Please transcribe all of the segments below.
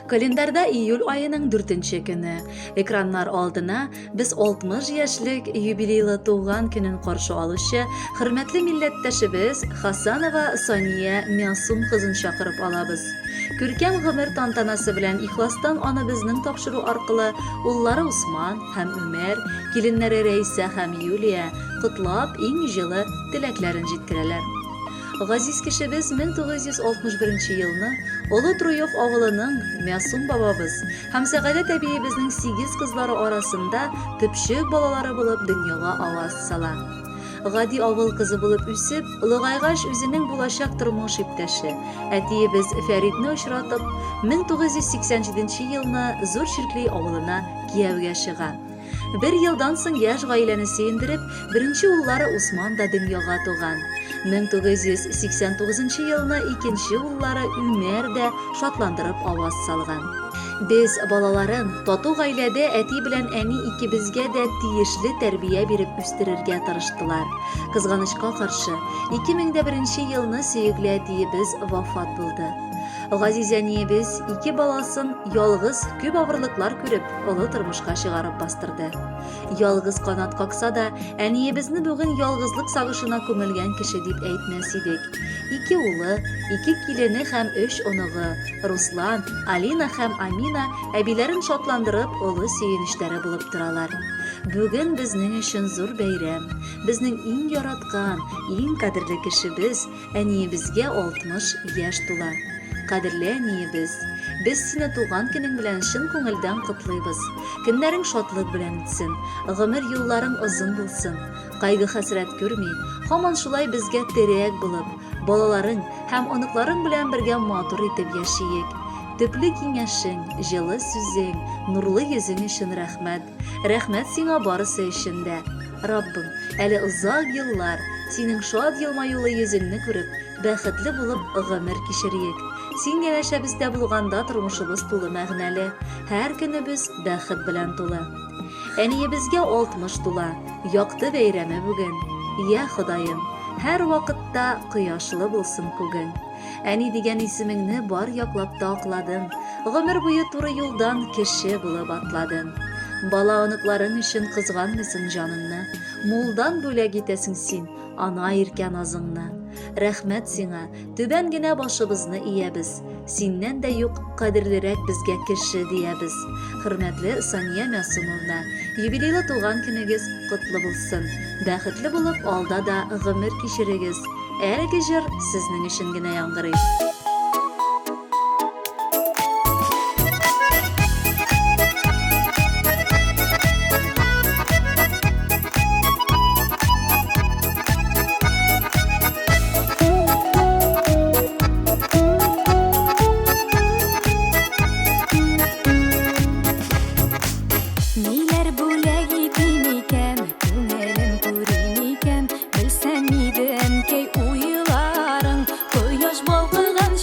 Kalendarda iyul ayının 4-nче көне. Ekranlar алдына biz 60 яшьлек юбилейлы туган көнен каршы алучы хөрмәтле милләттәшебез Хасанова Сания Мясум кызын чакырып алабыз. Күркәм гомер тантанасы белән ихластан аны безнең тапшыру аркылы уллары Усман һәм Өмәр, киленнәре Рәйсә һәм Юлия котлап иң җылы теләкләрен җиткерәләр. Газиз кешебез 1961 елны Олы Труев авылының Мясум бабабыз һәм Сәгадәт әбиебезнең 8 кызлары арасында төпчек балалары булып дөньяга аваз сала. Гади авыл кызы булып үсеп, улыгайгач үзенең булачак тормыш иптәше, әтиебез Фәридне очратып, 1987 елны Зур Чиркли авылына кияүгә чыга. Бер елдан соң яшь гаиләне сөендереп, беренче уллары Усман да дөньяга туган. 1989 елны икенче уллары Өмәр дә шатландырып аваз салган. Без балаларын тату гаиләдә әти белән әни икебезгә дә тиешле тәрбия биреп үстерергә тырыштылар. Кызганычка каршы, 2001 елны сөекле әтиебез вафат булды. Газиз әниебез 2 баласын ялгыз күп авырлыклар күреп, олы тормышка чыгарып бастырды. Ялгыз канат какса да, әниебезне бүген ялгызлык сагышына күмелгән кеше дип әйтмәс идек. 2 улы, 2 килене һәм 3 оныгы, Руслан, Алина һәм Амина әбиләрен шатландырып, олы сөенечләре булып торалар. Бүген безнең өчен зур бәйрәм. Безнең иң яраткан, иң кадерле кешебез әниебезгә 60 яшь тула. Кадерле әниебез, без сине туган көнең белән чын күңелдән котлыйбыз. Көннәрең шатлык белән үтсен, гомер юлларың озын булсын. Кайгы-хәсрәт күрми, һаман шулай безгә терәк булып, балаларың һәм оныкларың белән бергә матур итеп яшиек. Төпле киңәшең, җылы сүзең, нурлы йөзең өчен рәхмәт. Рәхмәт сиңа барысы өчен дә. Раббым, әле озак еллар синең шат елмаюлы йөзеңне күреп, бәхетле булып гомер кичериек. Син янәшә бездә булганда тормышыбыз тулы мәгънәле, һәр көнебез бәхет белән тулы. Әниебезгә 60 тула, якты бәйрәме бүген. Я Ходаем, һәр вакытта кояшлы булсын күгең. Әни дигән исемеңне бар яклап та акладың. Гомер буе туры юлдан кеше булып атладың. Бала оныкларын өчен кызганмыйсың җаныңны. Мулдан бүләк итәсең син, ана иркән азыңны. Рәхмәт сиңа, түбән генә башыбызны иябез. Синнән дә юк кадерлерәк безгә кеше диябез. Хөрмәтле Сания Мясумовна, юбилейлы туган көнегез котлы булсын. Бәхетле булып алда да гомер кичерегез. Әлеге җыр сезнең өчен генә яңгырый. Ниләр бүләк итим икән, күңелем күрим икән, белсәм иде әнкәй уйларың, кояш балкыган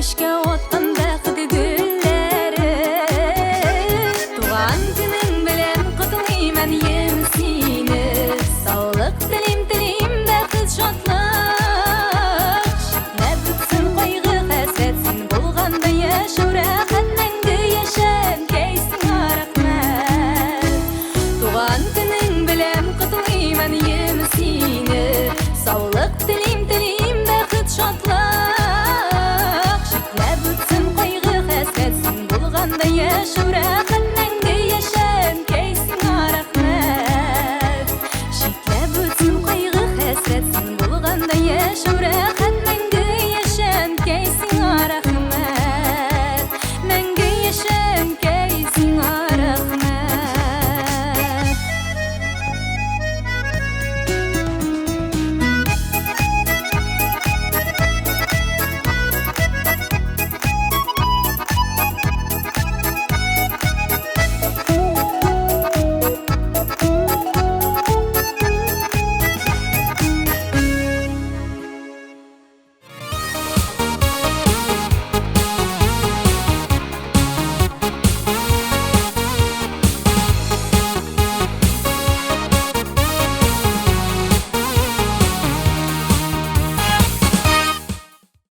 Eşke otqan baqt gülleri Tuğan günün bilen qutlayman yem seni Sağlık dilim baqt şatlık Ne bitsin qaygı hasretsin Bulganda yaşur rahatnangda yaşan Kaysin araqmat Tuğan günün bilen qutlayman yem seni Sağlık dilim baqt şatlık Şiklab o'tsin qaygı hasretsin Bulganda yaşur rahatnangda yaşan Kaysin araqmat Şiklab o'tsin qaygı hasretsin Bulganda yaşur